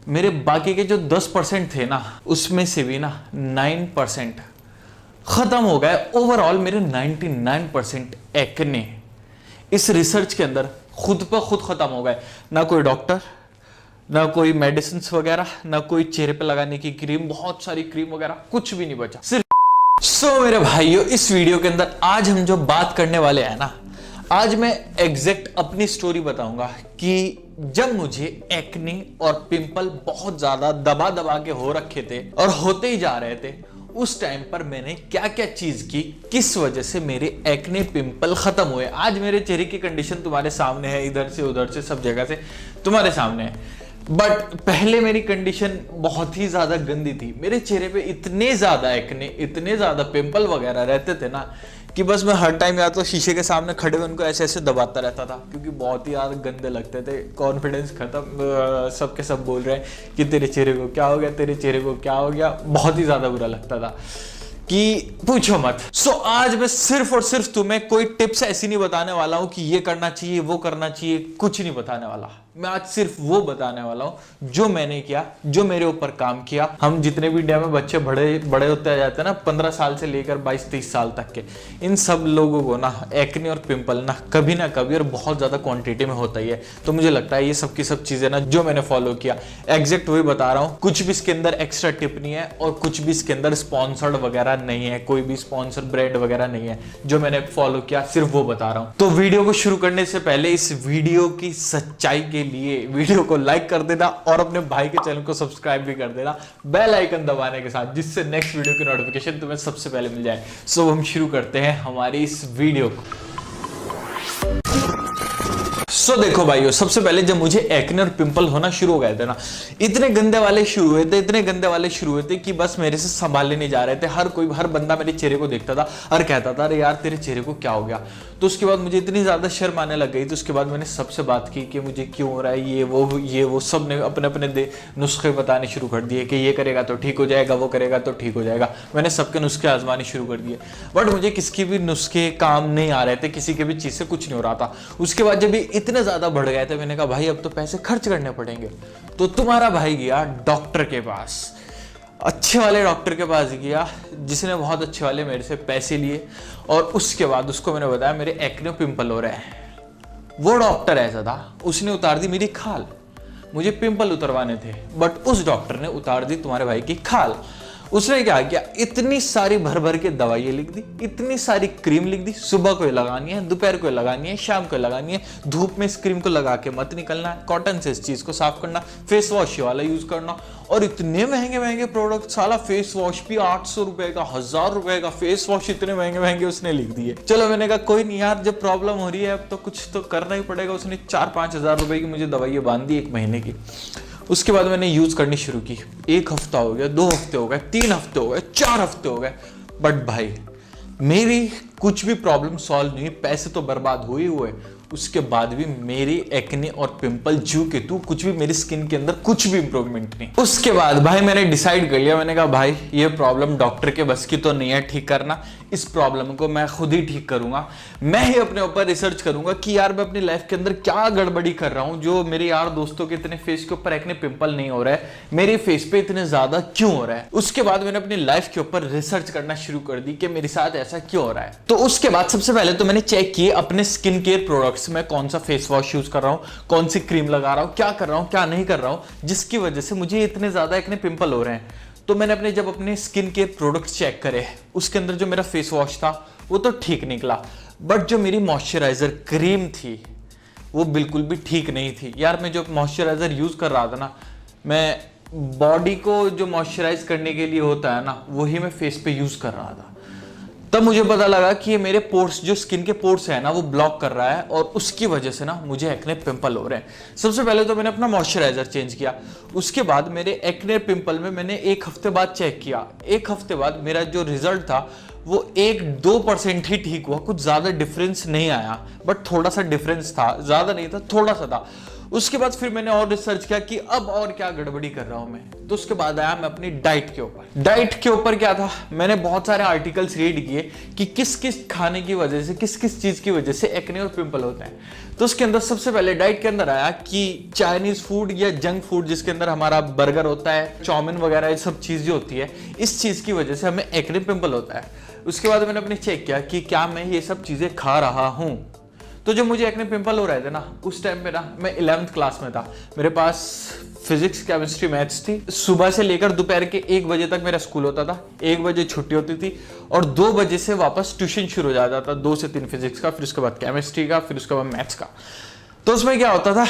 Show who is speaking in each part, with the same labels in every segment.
Speaker 1: मेरे बाकी के जो 10% थे ना, उसमें से भी ना 9% खत्म हो गए। ओवरऑल मेरे 99% एक्ने इस रिसर्च के अंदर खुद पर खुद खत्म हो गए। ना कोई डॉक्टर, ना कोई मेडिसिन वगैरह, ना कोई चेहरे पे लगाने की क्रीम, बहुत सारी क्रीम वगैरह, कुछ भी नहीं बचा, सिर्फ मेरे भाइयों, इस वीडियो के अंदर आज हम जो बात करने वाले हैं ना, आज मैं एग्जैक्ट अपनी स्टोरी बताऊंगा कि जब मुझे एक्ने और पिंपल बहुत ज्यादा दबा दबा के हो रखे थे और होते ही जा रहे थे, उस टाइम पर मैंने क्या क्या चीज की, किस वजह से मेरे एक्ने पिंपल खत्म हुए। आज मेरे चेहरे की कंडीशन तुम्हारे सामने है, इधर से उधर से सब जगह से तुम्हारे सामने है। बट पहले मेरी कंडीशन बहुत ही ज्यादा गंदी थी। मेरे चेहरे पे इतने ज्यादा एक्ने, इतने ज्यादा पिंपल वगैरह रहते थे ना कि बस मैं हर टाइम या तो शीशे के सामने खड़े हुए उनको ऐसे ऐसे दबाता रहता था, क्योंकि बहुत ही ज्यादा गंदे लगते थे। कॉन्फिडेंस खत्म, सबके सब बोल रहे हैं कि तेरे चेहरे को क्या हो गया, तेरे चेहरे को क्या हो गया। बहुत ही ज्यादा बुरा लगता था कि पूछो मत। आज मैं सिर्फ और सिर्फ तुम्हें कोई टिप्स ऐसी नहीं बताने वाला हूं कि ये करना चाहिए, वो करना चाहिए, कुछ नहीं बताने वाला। मैं आज सिर्फ वो बताने वाला हूं जो मैंने किया, जो मेरे ऊपर काम किया। हम जितने भी इंडिया में बच्चे बड़े होते जाते हैं ना, 15 साल से लेकर 22-23 साल तक के, इन सब लोगों को ना एक्ने और पिंपल ना कभी और बहुत ज्यादा क्वांटिटी में होता ही है। तो मुझे लगता है ये सब की सब चीजें ना जो मैंने फॉलो किया, एग्जैक्ट वही बता रहा हूँ। कुछ भी इसके अंदर एक्स्ट्रा टिप नहीं है और कुछ भी इसके अंदर स्पॉन्सर्ड वगैरह नहीं है, कोई भी स्पॉन्सर ब्रांड वगैरह नहीं है। जो मैंने फॉलो किया सिर्फ वो बता रहा हूं। तो वीडियो को शुरू करने से पहले इस वीडियो की सच्चाई के लिए वीडियो को लाइक कर देना और अपने भाई के चैनल को सब्सक्राइब भी कर देना बेल आइकन दबाने के साथ, जिससे नेक्स्ट वीडियो की नोटिफिकेशन तुम्हें सबसे पहले मिल जाए। सो हम शुरू करते हैं हमारी इस वीडियो को। देखो भाइयों, सबसे पहले जब मुझे एक्ने और पिंपल होना शुरू हो गए थे ना, इतने गंदे वाले शुरू हुए थे कि बस मेरे से संभाले नहीं जा रहे थे। हर बंदा मेरे चेहरे को देखता था और कहता था अरे यार तेरे चेहरे को क्या हो गया। तो उसके बाद मुझे इतनी ज्यादा शर्म आने लग गई। तो उसके बाद मैंने सबसे बात की कि मुझे क्यों हो रहा है ये वो सब ने अपने अपने नुस्खे बताने शुरू कर दिए कि ये करेगा तो ठीक हो जाएगा, वो करेगा तो ठीक हो जाएगा। मैंने सबके नुस्खे आजमाने शुरू कर दिए, बट मुझे किसी भी नुस्खे काम नहीं आ रहे थे, किसी के भी चीज से कुछ नहीं हो रहा था। उसके बाद जब ये इतने ज्यादा बढ़ गए थे, मैंने कहा भाई अब तो पैसे खर्च करने पड़ेंगे। तो तुम्हारा भाई गया डॉक्टर के पास, अच्छे वाले डॉक्टर के पास गया, जिसने बहुत अच्छे वाले मेरे से पैसे लिए। और उसके बाद उसको मैंने बताया मेरे एक्ने पिंपल हो रहे हैं। वो डॉक्टर ऐसा था, उसने उतार दी मेरी खाल। मुझे पिंपल उतरवाने थे, बट उस डॉक्टर ने उतार दी तुम्हारे भाई की खाल। उसने क्या किया, इतनी सारी भर के दवाइयां लिख दी, इतनी सारी क्रीम लिख दी। सुबह को लगानी है, दोपहर को लगानी है, शाम को लगानी है। धूप में इस क्रीम को लगा के मत निकलना है, कॉटन से इस चीज को साफ करना, फेस वॉश वाला यूज करना। और इतने महंगे प्रोडक्ट, साला फेस वॉश भी 800 रुपए का, 1000 रुपए का फेस वॉश, इतने महंगे उसने लिख दिए। चलो मैंने कहा कोई नहीं यार, जब प्रॉब्लम हो रही है अब तो कुछ तो करना ही पड़ेगा। उसने 4-5 हजार रुपए की मुझे दवाइयां बांध दी 1 महीने की। उसके बाद मैंने यूज करनी शुरू की। 1 हफ्ता हो गया, 2 हफ्ते हो गए, 3 हफ्ते हो गए, 4 हफ्ते हो गए, बट भाई मेरी कुछ भी प्रॉब्लम सॉल्व नहीं। पैसे तो बर्बाद हुए, उसके बाद भी मेरी एक्ने और पिंपल जू के तू, कुछ भी मेरी स्किन के अंदर कुछ भी इंप्रूवमेंट नहीं। उसके बाद भाई मैंने डिसाइड कर लिया, मैंने कहा भाई ये प्रॉब्लम डॉक्टर के बस की तो नहीं है ठीक करना, इस प्रॉब्लम को मैं खुद ही ठीक करूंगा। मैं ही अपने ऊपर रिसर्च करूंगा कि यार मैं अपनी लाइफ के अंदर क्या गड़बड़ी कर रहा हूं, जो मेरे यार दोस्तों के इतने फेस के ऊपर एक्ने पिंपल नहीं हो रहा है, मेरे फेस पे इतने ज्यादा क्यों हो रहा है। उसके बाद मैंने अपनी लाइफ के ऊपर रिसर्च करना शुरू कर दी कि मेरे साथ ऐसा क्यों हो रहा है। तो उसके बाद सबसे पहले तो मैंने चेक किए अपने स्किन केयर प्रोडक्ट्स में कौन सा फेस वॉश यूज कर रहा हूं, कौन सी क्रीम लगा रहा हूं, क्या कर रहा हूं, क्या नहीं कर रहा हूं, जिसकी वजह से मुझे इतने ज्यादा एक्ने पिंपल हो रहे हैं। तो मैंने जब अपने स्किन केयर प्रोडक्ट्स चेक करे, उसके अंदर जो मेरा फेस वॉश था वो तो ठीक निकला, बट जो मेरी मॉइस्चराइजर क्रीम थी वो बिल्कुल भी ठीक नहीं थी। यार मैं जो मॉइस्चराइजर यूज कर रहा था ना, मैं बॉडी को जो मॉइस्चराइज करने के लिए होता है ना, वही मैं फेस पे यूज कर रहा था। तब मुझे पता लगा कि ये मेरे पोर्स, जो स्किन के पोर्स है ना, वो ब्लॉक कर रहा है और उसकी वजह से ना मुझे एक्ने पिंपल हो रहे हैं। सबसे पहले तो मैंने अपना मॉइस्चराइजर चेंज किया। उसके बाद मेरे एक्ने पिंपल में मैंने 1 हफ्ते बाद चेक किया। 1 हफ्ते बाद मेरा जो रिजल्ट था वो 1-2% ही ठीक हुआ, कुछ ज्यादा डिफरेंस नहीं आया, बट थोड़ा सा डिफरेंस था, ज्यादा नहीं था, थोड़ा सा था। उसके बाद फिर मैंने और रिसर्च किया कि अब और क्या गड़बड़ी कर रहा हूं मैं। तो उसके बाद आया मैं अपनी डाइट के ऊपर। डाइट के ऊपर क्या था, मैंने बहुत सारे आर्टिकल्स रीड किए कि किस किस खाने की वजह से, किस किस चीज की वजह से एक्ने और पिंपल होते हैं। तो उसके अंदर सबसे पहले डाइट के अंदर आया कि चाइनीज फूड या जंक फूड, जिसके अंदर हमारा बर्गर होता है, चाउमीन वगैरह, ये सब चीज जो होती है, इस चीज की वजह से हमें एक्ने पिंपल होता है। उसके बाद मैंने अपने चेक किया कि क्या मैं ये सब चीजें खा रहा हूं। तो जब मुझे एक्ने पिंपल हो रहे थे ना, उस टाइम पे ना मैं 11th क्लास में था। मेरे पास फिजिक्स, केमिस्ट्री, मैथ्स थी। सुबह से लेकर दोपहर के 1 बजे तक मेरा स्कूल होता था, 1 बजे छुट्टी होती थी और 2 बजे से वापस ट्यूशन शुरू हो जाता था। 2 से 3 फिजिक्स का, फिर उसके बाद केमिस्ट्री का, फिर उसके बाद मैथ्स का। तो उसमें क्या होता था,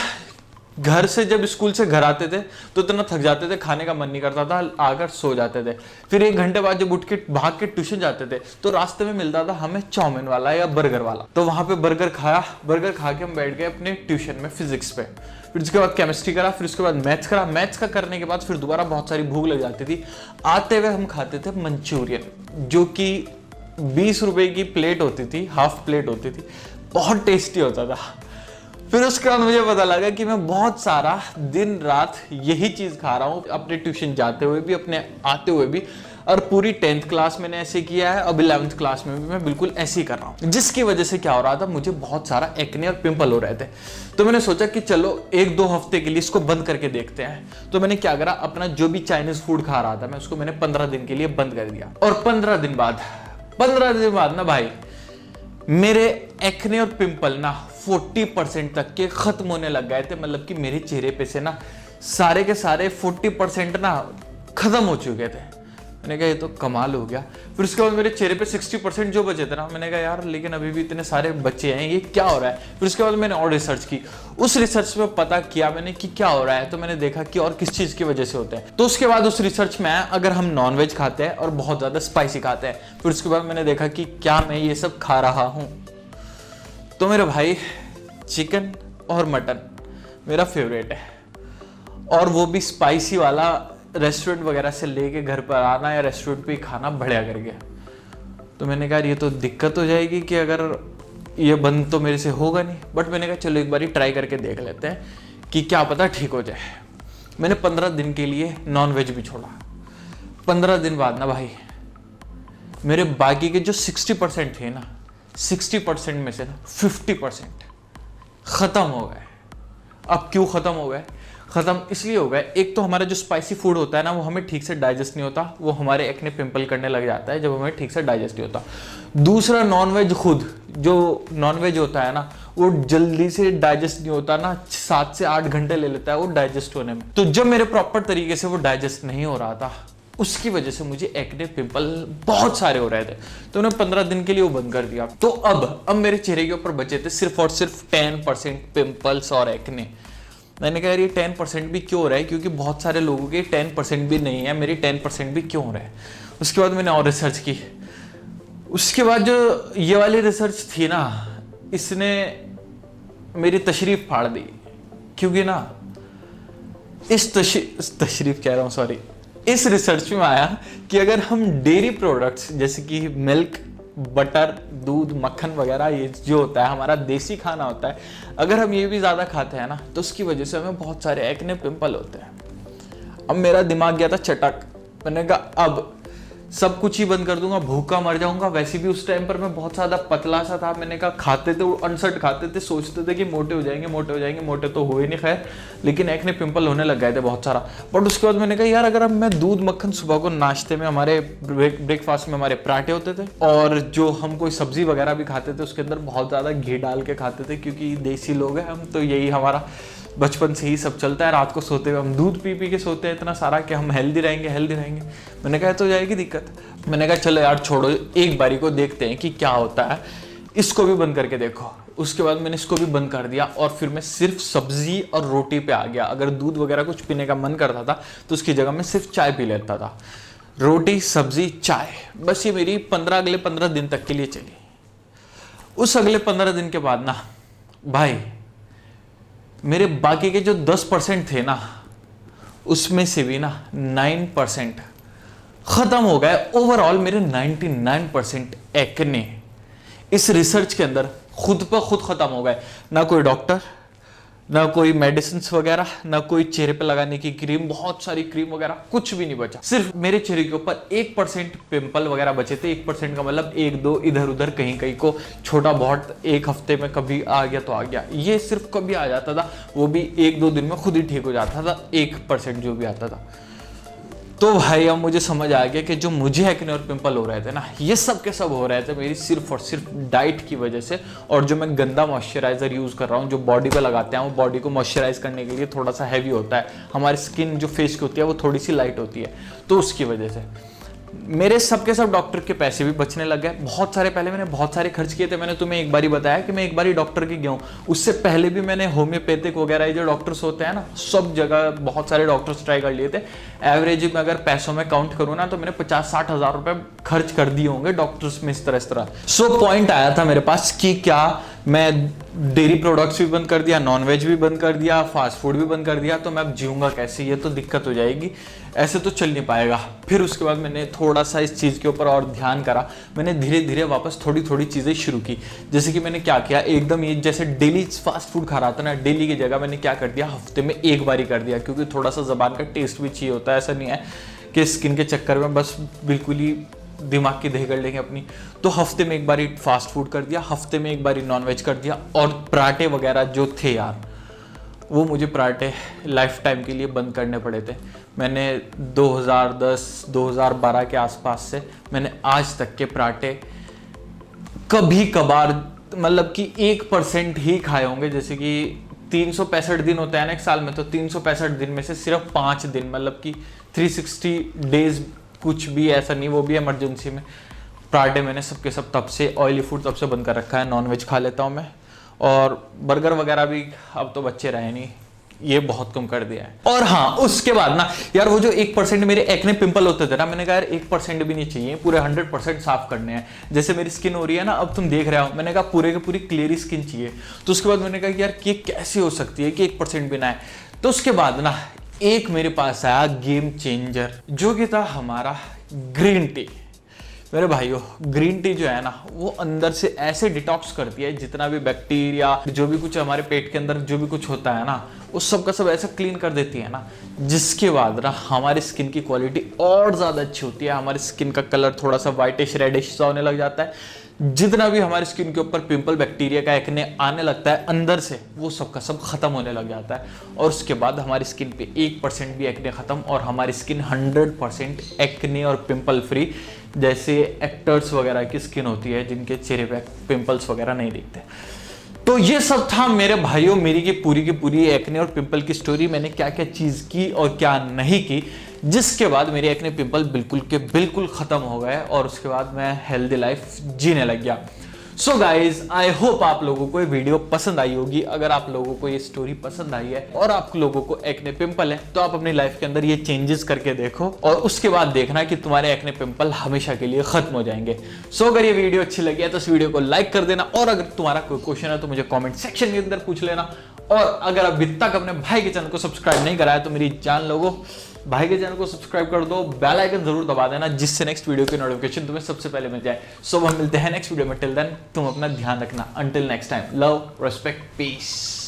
Speaker 1: घर से जब स्कूल से घर आते थे तो इतना थक जाते थे, खाने का मन नहीं करता था, आकर सो जाते थे। फिर 1 घंटे बाद जब उठ के भाग के ट्यूशन जाते थे तो रास्ते में मिलता था हमें चाउमीन वाला या बर्गर वाला। तो वहां पे बर्गर खाया, बर्गर खा के हम बैठ गए अपने ट्यूशन में फिजिक्स पे। फिर उसके बाद केमिस्ट्री करा, फिर उसके बाद मैथ्स करा। मैथ्स का करने के बाद फिर दोबारा बहुत सारी भूख लग जाती थी। आते हुए हम खाते थे मंचूरियन, जो कि 20 रुपए की प्लेट होती थी, हाफ प्लेट होती थी, बहुत टेस्टी होता था। फिर उसके बाद मुझे पता लगा कि मैं बहुत सारा दिन रात यही चीज खा रहा हूँ, अपने ट्यूशन जाते हुए भी, अपने आते हुए भी। और पूरी 10th क्लास मैंने ऐसे किया है, अब 11th क्लास में भी मैं बिल्कुल ऐसे ही कर रहा हूँ, जिसकी वजह से क्या हो रहा था, मुझे बहुत सारा एक्ने और पिंपल हो रहे थे। तो मैंने सोचा कि चलो 1-2 हफ्ते के लिए इसको बंद करके देखते हैं। तो मैंने क्या करा, अपना जो भी चाइनीज फूड खा रहा था मैं उसको मैंने 15 दिन के लिए बंद कर दिया। और 15 दिन बाद ना भाई, मेरे एक्ने और पिंपल ना 40% तक के खत्म होने लग गए थे। मतलब कि मेरे चेहरे पे से ना सारे के सारे 40% ना खत्म हो चुके थे। मैंने कहा ये तो कमाल हो गया। फिर उसके बाद मेरे चेहरे पे 60% जो बचे थे ना, मैंने कहा यार लेकिन अभी भी इतने सारे बच्चे हैं, ये क्या हो रहा है। फिर उसके बाद मैंने और रिसर्च की। उस रिसर्च में पता किया मैंने कि क्या हो रहा है। तो मैंने देखा कि और किस चीज की वजह से होता है। तो उसके बाद उस रिसर्च में आया, अगर हम नॉनवेज खाते हैं और बहुत ज्यादा स्पाइसी खाते हैं। फिर उसके बाद मैंने देखा कि क्या मैं ये सब खा रहा हूं। तो मेरे भाई, चिकन और मटन मेरा फेवरेट है, और वो भी स्पाइसी वाला, रेस्टोरेंट वगैरह से लेके घर पर आना या रेस्टोरेंट पे खाना बढ़िया कर गया। तो मैंने कहा ये तो दिक्कत हो जाएगी कि अगर ये बंद तो मेरे से होगा नहीं। बट मैंने कहा चलो एक बार ट्राई करके देख लेते हैं कि क्या पता ठीक हो जाए। मैंने 15 दिन के लिए नॉनवेज भी छोड़ा। 15 दिन बाद ना भाई, मेरे बाकी के जो 60% थे ना, 60% में से ना 50% खत्म हो गए। अब क्यों खत्म हो गए? खत्म इसलिए हो गए, एक तो हमारा जो स्पाइसी फूड होता है ना, वो हमें ठीक से डाइजेस्ट नहीं होता, वो हमारे एक्ने पिंपल करने लग जाता है जब हमें ठीक से डाइजेस्ट नहीं होता। दूसरा, नॉनवेज खुद जो नॉनवेज होता है ना, वो जल्दी से डाइजेस्ट नहीं होता ना, 7 से 8 घंटे ले लेता है वो डाइजेस्ट होने में। तो जब मेरे प्रॉपर तरीके से वो डाइजेस्ट नहीं हो रहा था, उसकी वजह से मुझे एक्ने पिंपल बहुत सारे हो रहे थे। तो उन्होंने 15 दिन के लिए वो बंद कर दिया। तो अब मेरे चेहरे के ऊपर बचे थे सिर्फ और सिर्फ 10% पिंपल्स और एक्ने। मैंने कहा यार ये 10% भी क्यों हो रहा है, क्योंकि बहुत सारे लोगों के 10% भी नहीं है, मेरी 10% भी क्यों हो रहा है। उसके बाद मैंने और रिसर्च की। उसके बाद जो ये वाली रिसर्च थी ना, इसने मेरी तशरीफ फाड़ दी। क्योंकि ना इस तशरीफ कह रहा हूँ, सॉरी, इस रिसर्च में आया कि अगर हम डेयरी प्रोडक्ट्स जैसे कि मिल्क, बटर, दूध, मक्खन वगैरह, ये जो होता है हमारा देसी खाना होता है, अगर हम ये भी ज़्यादा खाते हैं ना, तो उसकी वजह से हमें बहुत सारे एक्ने पिंपल होते हैं। अब मेरा दिमाग गया था चटक। मैंने कहा अब सब कुछ ही बंद कर दूंगा, भूखा मर जाऊंगा। वैसे भी उस टाइम पर मैं बहुत ज़्यादा पतला सा था। मैंने कहा खाते थे अनसट खाते थे, सोचते थे कि मोटे हो जाएंगे, मोटे हो जाएंगे, मोटे तो हुए नहीं खैर, लेकिन एक्ने पिंपल होने लग गए थे बहुत सारा। बट उसके बाद मैंने कहा यार अगर अब मैं दूध मक्खन, सुबह को नाश्ते में हमारे ब्रेकफास्ट में हमारे पराठे होते थे, और जो हम कोई सब्जी वगैरह भी खाते थे उसके अंदर बहुत ज़्यादा घी डाल के खाते थे, क्योंकि देसी लोग हैं हम, तो यही हमारा बचपन से ही सब चलता है। रात को सोते हुए हम दूध पी पी के सोते हैं इतना सारा कि हम हेल्दी रहेंगे, हेल्दी रहेंगे। मैंने कहा तो जाएगी दिक्कत। मैंने कहा चलो यार छोड़ो, एक बारी को देखते हैं कि क्या होता है, इसको भी बंद करके देखो। उसके बाद मैंने इसको भी बंद कर दिया और फिर मैं सिर्फ सब्जी और रोटी पे आ गया। अगर दूध वगैरह कुछ पीने का मन करता था तो उसकी जगह मैं सिर्फ चाय पी लेता था। रोटी, सब्जी, चाय, बस ये मेरी अगले 15 दिन तक के लिए चली। उस अगले 15 दिन के बाद ना भाई, मेरे बाकी के जो 10% थे ना, उसमें से भी ना 9% खत्म हो गए। ओवरऑल मेरे 99% एक्ने इस रिसर्च के अंदर खुद पर खुद खत्म हो गए। ना कोई डॉक्टर, ना कोई मेडिसिन वगैरह, ना कोई चेहरे पे लगाने की क्रीम, बहुत सारी क्रीम वगैरह कुछ भी नहीं बचा। सिर्फ मेरे चेहरे के ऊपर 1% पिंपल वगैरह बचे थे। 1% का मतलब 1-2 इधर उधर कहीं कहीं को छोटा बहुत, एक हफ्ते में कभी आ गया तो आ गया। ये सिर्फ कभी आ जाता था, वो भी 1-2 दिन में खुद ही ठीक हो जाता था, 1% जो भी आता था। तो भाई अब मुझे समझ आ गया कि जो मुझे एक्ने और पिंपल हो रहे थे ना, ये सब के सब हो रहे थे मेरी सिर्फ और सिर्फ डाइट की वजह से। और जो मैं गंदा मॉइस्चराइजर यूज कर रहा हूँ, जो बॉडी पे लगाते हैं, वो बॉडी को मॉइस्चराइज करने के लिए थोड़ा सा हैवी होता है। हमारी स्किन जो फेस की होती है वो थोड़ी सी लाइट होती है, तो उसकी वजह से मेरे सबके सब डॉक्टर के पैसे भी बचने लग गए। बहुत सारे पहले मैंने बहुत सारे खर्च किए थे। मैंने तुम्हें एक बारी बताया कि मैं एक बारी डॉक्टर के गया हूँ। उससे पहले भी मैंने होम्योपैथिक वगैरह जो डॉक्टर्स होते हैं ना, सब जगह बहुत सारे डॉक्टर्स ट्राई कर लिए थे। एवरेज में अगर पैसों में काउंट करूँ ना, तो मैंने 50-60 हज़ार रुपए खर्च कर दिए होंगे डॉक्टर्स में इस तरह। सो पॉइंट आया था मेरे पास कि क्या मैं डेयरी प्रोडक्ट्स भी बंद कर दिया, नॉनवेज भी बंद कर दिया, फास्ट फूड भी बंद कर दिया, तो मैं अब जीऊंगा कैसे? ये तो दिक्कत हो जाएगी, ऐसे तो चल नहीं पाएगा। फिर उसके बाद मैंने थोड़ा सा इस चीज़ के ऊपर और ध्यान करा। मैंने धीरे धीरे वापस थोड़ी थोड़ी चीज़ें शुरू की। जैसे कि मैंने क्या किया, एकदम ये जैसे डेली फास्ट फूड खा रहा था ना, डेली की जगह मैंने क्या कर दिया, हफ्ते में एक बार ही कर दिया, क्योंकि थोड़ा सा ज़बान का टेस्ट भी चाहिए होता है। ऐसा नहीं है कि स्किन के चक्कर में बस बिल्कुल ही दिमाग की दही कर लेंगे अपनी। तो हफ्ते में एक बार ही फास्ट फूड कर दिया, हफ्ते में एक बार ही नॉनवेज कर दिया। और पराठे वगैरह जो थे यार, वो मुझे पराठे लाइफ टाइम के लिए बंद करने पड़े थे। मैंने 2010-2012 के आसपास से मैंने आज तक के पराठे कभी कभार, मतलब कि 1% ही खाए होंगे। जैसे कि 365 दिन होता है ना एक साल में, तो 365 दिन में से सिर्फ 5 दिन, मतलब कि 360 डेज कुछ भी ऐसा नहीं, वो भी इमरजेंसी में। पराठे मैंने सबके सब तब से, ऑयली फूड तब से बंद कर रखा है। नॉनवेज खा लेता हूँ मैं, और बर्गर वगैरह भी अब तो बच्चे रहे नहीं, ये बहुत कम कर दिया है। और हाँ, उसके बाद ना यार, वो जो 1% मेरे एक्ने पिंपल होते थे ना, मैंने कहा यार 1% भी नहीं चाहिए, पूरे 100% साफ करने हैं। जैसे मेरी स्किन हो रही है ना, अब तुम देख रहे हो, मैंने कहा पूरे की पूरी क्लियर स्किन चाहिए। तो उसके बाद मैंने कहा कि यार ये कैसे हो सकती है कि 1% भी ना है। तो उसके बाद ना एक मेरे पास आया गेम चेंजर, जो कि था हमारा ग्रीन टी। मेरे भाइयों, ग्रीन टी जो है ना, वो अंदर से ऐसे डिटॉक्स करती है, जितना भी बैक्टीरिया, जो भी कुछ हमारे पेट के अंदर जो भी कुछ होता है ना, वो सब का सब ऐसा क्लीन कर देती है ना, जिसके बाद ना हमारी स्किन की क्वालिटी और ज़्यादा अच्छी होती है। हमारी स्किन का कलर थोड़ा सा वाइटिश रेडिश सा होने लग जाता है। जितना भी हमारी स्किन के ऊपर पिंपल, बैक्टीरिया का एक्ने आने लगता है अंदर से, वो सब का सब खत्म होने लग जाता है। और उसके बाद हमारी स्किन पे 1% भी एक्ने खत्म, और हमारी स्किन 100% एक्ने और पिंपल फ्री, जैसे एक्टर्स वगैरह की स्किन होती है, जिनके चेहरे पे पिंपल्स वगैरह नहीं दिखते। तो ये सब था मेरे भाइयों, मेरी की पूरी एक्ने और पिंपल की स्टोरी। मैंने क्या क्या चीज़ की और क्या नहीं की, जिसके बाद मेरे एक्ने पिंपल बिल्कुल के बिल्कुल ख़त्म हो गए, और उसके बाद मैं हेल्दी लाइफ जीने लग गया। सो गाइज, आई होप आप लोगों को ये वीडियो पसंद आई होगी। अगर आप लोगों को ये स्टोरी पसंद आई है और आप लोगों को एक्ने पिंपल है, तो आप अपनी लाइफ के अंदर ये चेंजेस करके देखो, और उसके बाद देखना कि तुम्हारे एक्ने पिंपल हमेशा के लिए खत्म हो जाएंगे। सो अगर ये वीडियो अच्छी लगी है तो इस वीडियो को लाइक कर देना, और अगर तुम्हारा कोई क्वेश्चन है तो मुझे कॉमेंट सेक्शन के अंदर पूछ लेना। और अगर अभी तक अपने भाई के चैनल को सब्सक्राइब नहीं कराया तो मेरी जान लोगों, भाई के चैनल को सब्सक्राइब कर दो, बेल आइकन जरूर दबा देना, जिससे नेक्स्ट वीडियो की नोटिफिकेशन तुम्हें सबसे पहले मिल जाए। सो हम मिलते हैं नेक्स्ट वीडियो में। टिल देन तुम अपना ध्यान रखना। Until next time, love, respect, piece.